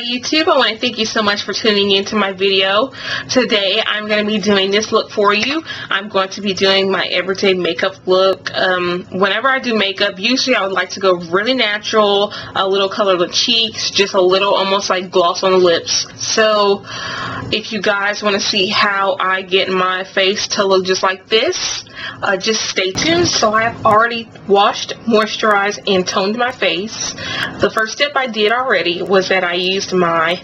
Hi YouTube, I want to thank you so much for tuning into my video. Today I'm going to be doing this look for you. I'm going to be doing my everyday makeup look. Whenever I do makeup, usually I would like to go really natural, a little color on the cheeks, just a little almost like gloss on the lips. So if you guys want to see how I get my face to look just like this, just stay tuned. So I have already washed, moisturized, and toned my face. The first step I did already was that I used my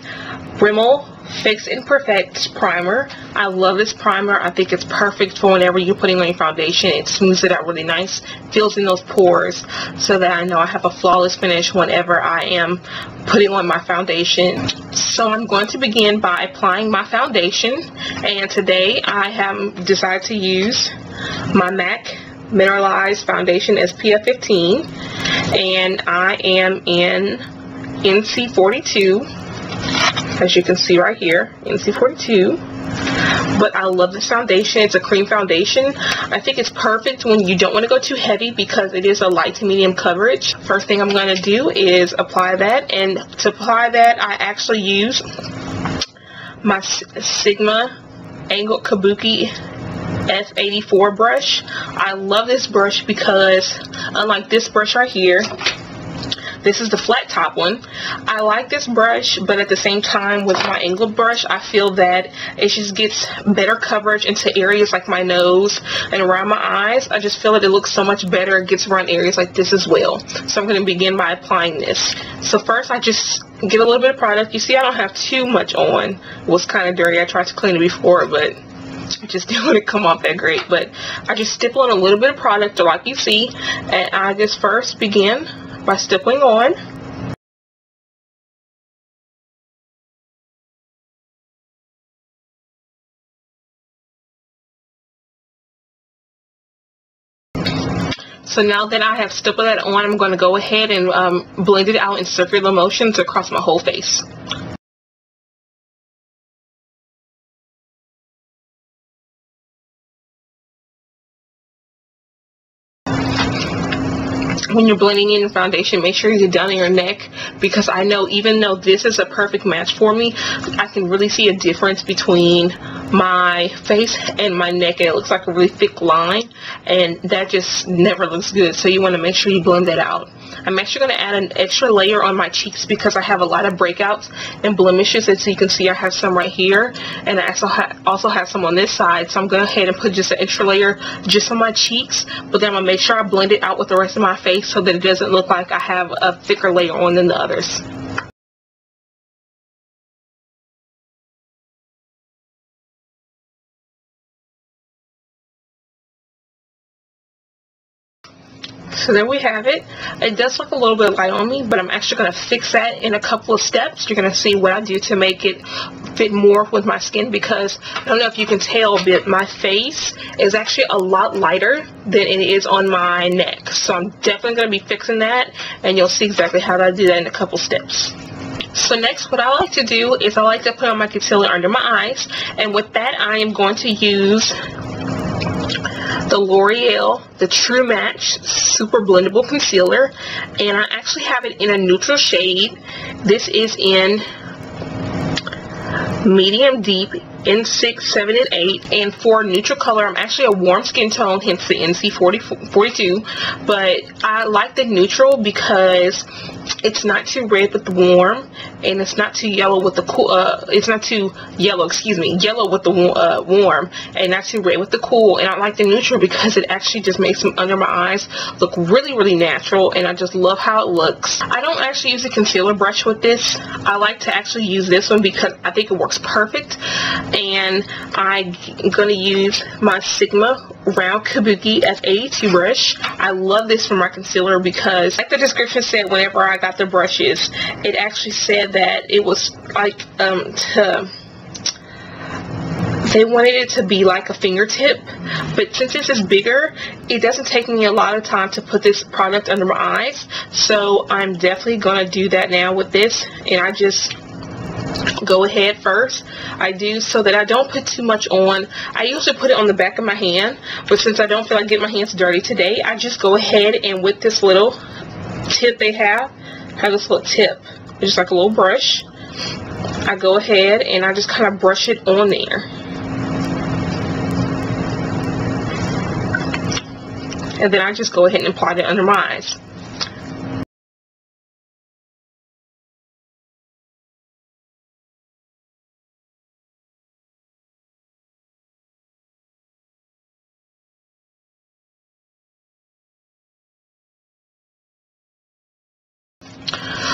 Rimmel Fix and Perfect primer. I love this primer. I think it's perfect for whenever you're putting on your foundation. It smooths it out really nice, fills in those pores so that I know I have a flawless finish whenever I am putting on my foundation. So I'm going to begin by applying my foundation, and today I have decided to use my MAC Mineralized Foundation SPF 15, and I am in NC 42, as you can see right here, NC 42. But I love this foundation. It's a cream foundation. I think it's perfect when you don't want to go too heavy because it is a light to medium coverage. First thing I'm going to do is apply that, and to apply that I actually use my Sigma Angled Kabuki F84 brush. I love this brush because unlike this brush right here, this is the flat top one. I like this brush, but at the same time with my angled brush, I feel that it just gets better coverage into areas like my nose and around my eyes. I just feel that it looks so much better. It gets around areas like this as well. So I'm going to begin by applying this. So first I just get a little bit of product. You see I don't have too much on. It was kind of dirty. I tried to clean it before, but it just didn't want to come off that great. But I just stipple in a little bit of product like you see, and I just first begin by stippling on. So now that I have stippled that on, I'm going to go ahead and blend it out in circular motions across my whole face. When you're blending in your foundation, make sure you get down in your neck, because I know even though this is a perfect match for me, I can really see a difference between my face and my neck. It looks like a really thick line, and that just never looks good. So you want to make sure you blend that out. I'm actually going to add an extra layer on my cheeks because I have a lot of breakouts and blemishes. As you can see, I have some right here, and I also have some on this side. So I'm going to go ahead and put just an extra layer just on my cheeks, but then I'm going to make sure I blend it out with the rest of my face so that it doesn't look like I have a thicker layer on than the others. So there we have it. It does look a little bit light on me, but I'm actually going to fix that in a couple of steps. You're going to see what I do to make it fit more with my skin, because I don't know if you can tell, but my face is actually a lot lighter than it is on my neck. So I'm definitely going to be fixing that, and you'll see exactly how I do that in a couple steps. So next, what I like to do is I like to put on my concealer under my eyes, and with that I am going to use the L'Oreal, the True Match Super Blendable Concealer, and I actually have it in a neutral shade. This is in medium deep, N6, 7, and 8, and for neutral color, I'm actually a warm skin tone, hence the NC 42, but I like the neutral because it's not too red with the warm, and it's not too yellow with the cool, yellow with the warm, and not too red with the cool. And I like the neutral because it actually just makes them under my eyes look really, really natural, and I just love how it looks. I don't actually use a concealer brush with this. I like to actually use this one because I think it works perfect, and I'm going to use my Sigma Round Kabuki F82 brush. I love this for my concealer because, like the description said, whenever I got the brushes, it actually said that it was like they wanted it to be like a fingertip, but since this is bigger, it doesn't take me a lot of time to put this product under my eyes. So I'm definitely gonna do that now with this, and I just go ahead first. I do so that I don't put too much on. I usually put it on the back of my hand, but since I don't feel like getting my hands dirty today, I just go ahead and with this little tip they have this little tip, just like a little brush, I go ahead and I just kind of brush it on there. And then I just go ahead and apply it under my eyes.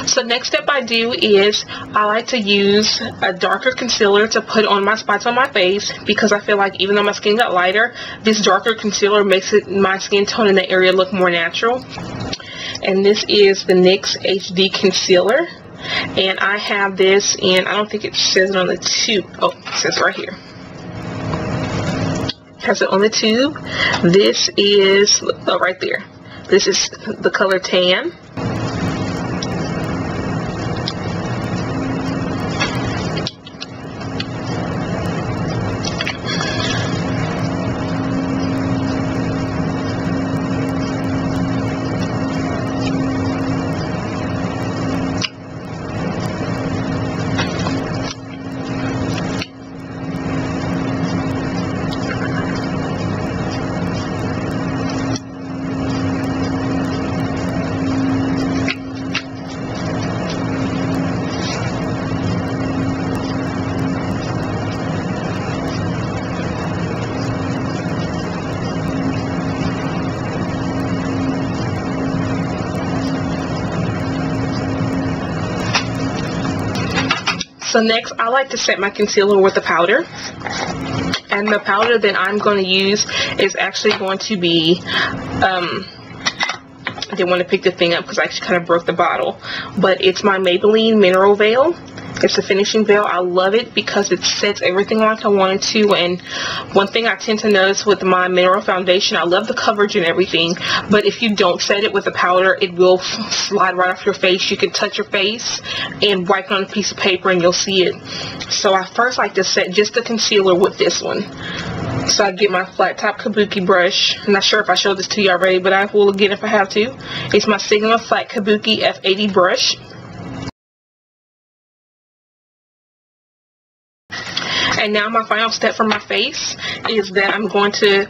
So next step I do is I like to use a darker concealer to put on my spots on my face, because I feel like even though my skin got lighter, this darker concealer makes my skin tone in the area look more natural. And this is the NYX HD Concealer, and I have this in, I don't think it says it on the tube. Oh, it says right here. It has it on the tube. This is, oh, right there. This is the color Tan. So next, I like to set my concealer with a powder. And the powder that I'm going to use is actually going to be, I didn't want to pick the thing up because I actually kind of broke the bottle. But it's my Maybelline Mineral Veil. It's a finishing veil. I love it because it sets everything like I want it to. And one thing I tend to notice with my mineral foundation, I love the coverage and everything, but if you don't set it with a powder, it will slide right off your face. You can touch your face and wipe it on a piece of paper and you'll see it. So I first like to set just the concealer with this one. So I get my flat top kabuki brush. I'm not sure if I showed this to you already, but I will again if I have to. It's my Sigma Flat Kabuki F80 brush. And now my final step for my face is that I'm going to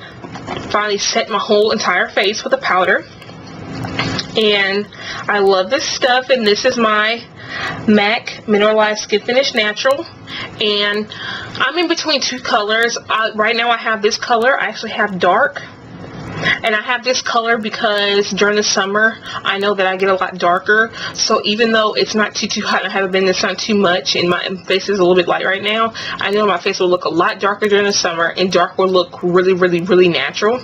finally set my whole entire face with a powder. And I love this stuff, and this is my MAC Mineralized Skin Finish Natural. And I'm in between two colors. Right now I have this color. I actually have dark. And I have this color because during the summer, I know that I get a lot darker. So even though it's not too hot and I haven't been in the sun too much, and my face is a little bit light right now, I know my face will look a lot darker during the summer, and dark will look really natural.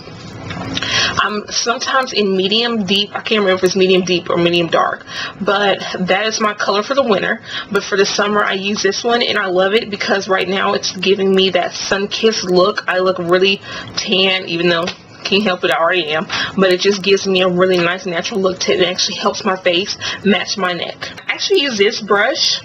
I'm sometimes in medium deep. I can't remember if it's medium deep or medium dark, but that is my color for the winter. But for the summer, I use this one, and I love it because right now it's giving me that sun-kissed look. I look really tan, even though can't help it, I already am, but it just gives me a really nice natural look to it. It actually helps my face match my neck. I actually use this brush.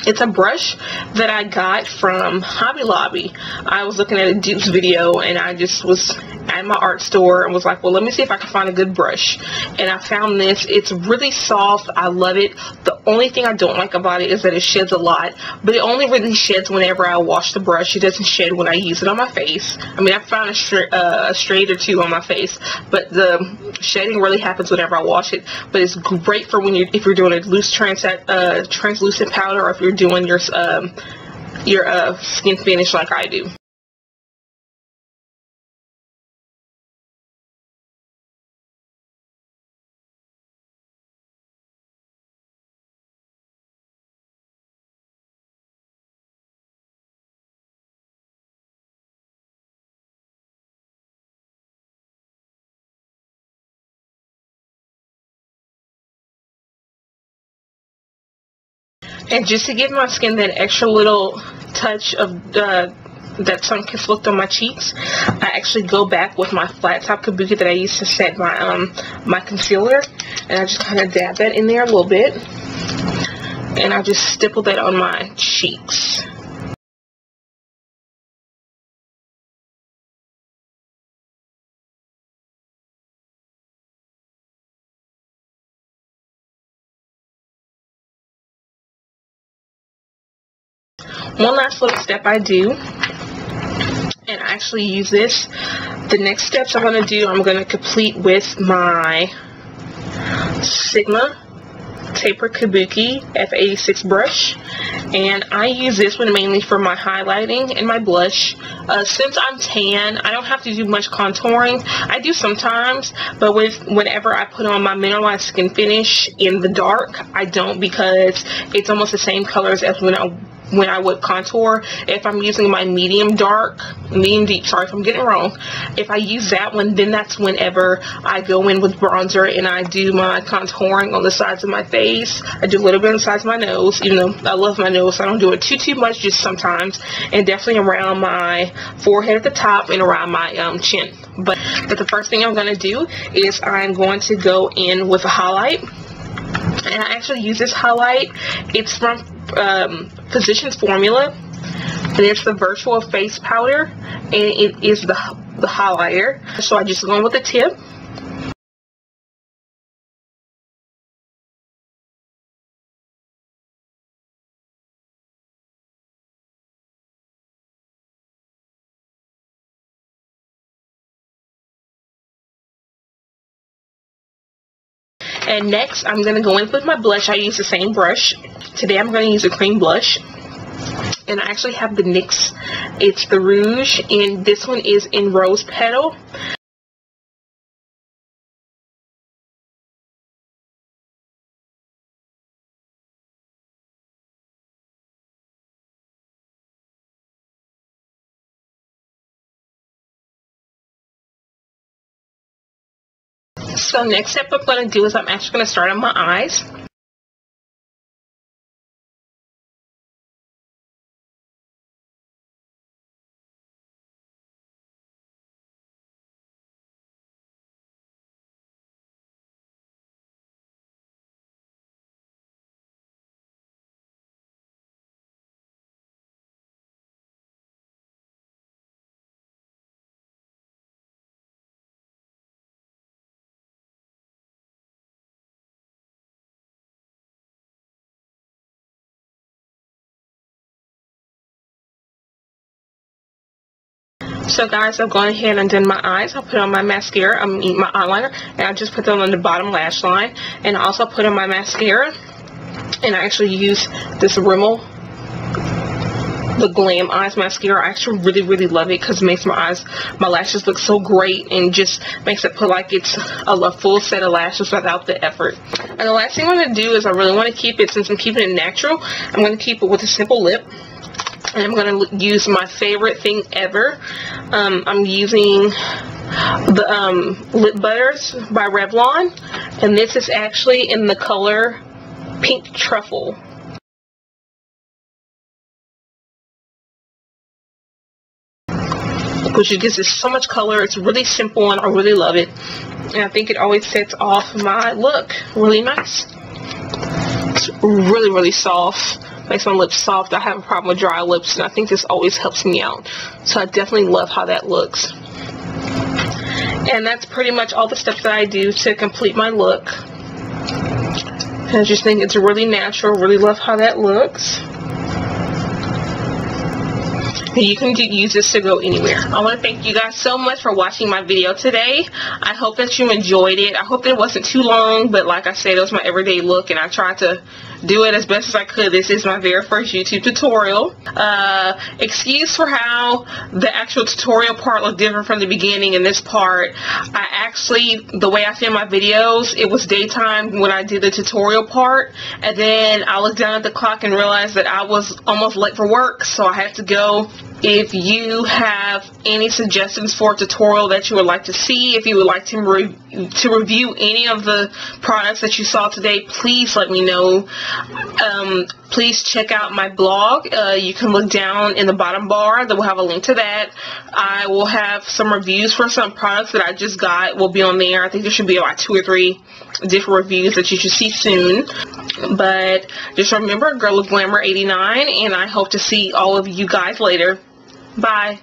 It's a brush that I got from Hobby Lobby. I was looking at a dupes video, and I just was at my art store and was like, well, let me see if I can find a good brush. And I found this. It's really soft. I love it. The only thing I don't like about it is that it sheds a lot, but it only really sheds whenever I wash the brush. It doesn't shed when I use it on my face. I mean, I found a straight or two on my face, but the shedding really happens whenever I wash it. But it's great for when if you're doing a loose translucent powder, or if you're doing your skin finish like I do. And just to give my skin that extra little touch of that sun-kissed look on my cheeks, I actually go back with my flat top kabuki that I used to set my my concealer, and I just kind of dab that in there a little bit, and I just stipple that on my cheeks. one last little step I do, and I actually use this. The next steps I'm going to do, I'm going to complete with my Sigma Taper Kabuki F86 brush, and I use this one mainly for my highlighting and my blush. Since I'm tan, I don't have to do much contouring. I do sometimes, but whenever I put on my mineralized skin finish in the dark, I don't, because it's almost the same colors as when I would contour. If I'm using my medium deep, sorry if I'm getting it wrong, if I use that one, then that's whenever I go in with bronzer and I do my contouring on the sides of my face. I do a little bit on the sides of my nose, even though I love my nose, so I don't do it too much, just sometimes, and definitely around my forehead at the top and around my chin. But the first thing I'm going to do is I'm going to go in with a highlight, and I actually use this highlight. It's from Physicians Formula, and it's the Virtual Face Powder, and it is the highlighter. So I just go in with the tip. And next, I'm going to go in with my blush. I use the same brush. Today, I'm going to use a cream blush. And I actually have the NYX. It's the Rouge, and this one is in Rose Petal. So next step I'm going to do is I'm actually going to start on my eyes. So guys, I've gone ahead and done my eyes. I'll put on my mascara, my eyeliner, and I just put them on the bottom lash line. And I also put on my mascara, and I actually use this Rimmel, the Glam Eyes mascara. I actually really love it because it makes my lashes look so great, and just makes it put like it's a full set of lashes without the effort. And the last thing I'm going to do is I really want to keep it, since I'm keeping it natural, I'm going to keep it with a simple lip. And I'm going to use my favorite thing ever. I'm using the lip butters by Revlon, and this is actually in the color Pink Truffle. Which gives it so much color. It's really simple, and I really love it. And I think it always sets off my look really nice. It's really soft. Makes my lips soft. I have a problem with dry lips, and I think this always helps me out. So I definitely love how that looks. And that's pretty much all the steps that I do to complete my look. And I just think it's really natural. Really love how that looks. You can use this to go anywhere. I want to thank you guys so much for watching my video today. I hope that you enjoyed it. I hope that it wasn't too long, but like I said, it was my everyday look, and I tried to do it as best as I could. This is my very first YouTube tutorial. Excuse for how the actual tutorial part looked different from the beginning. In this part, the way I film my videos, it was daytime when I did the tutorial part, and then I looked down at the clock and realized that I was almost late for work, so I had to go. If you have any suggestions for a tutorial that you would like to see, if you would like to review any of the products that you saw today, please let me know. Please check out my blog. You can look down in the bottom bar. That will have a link to that. I will have some reviews for some products that I just got will be on there. I think there should be about 2 or 3 different reviews that you should see soon. But just remember, Girl of Glamour 89, and I hope to see all of you guys later. Bye.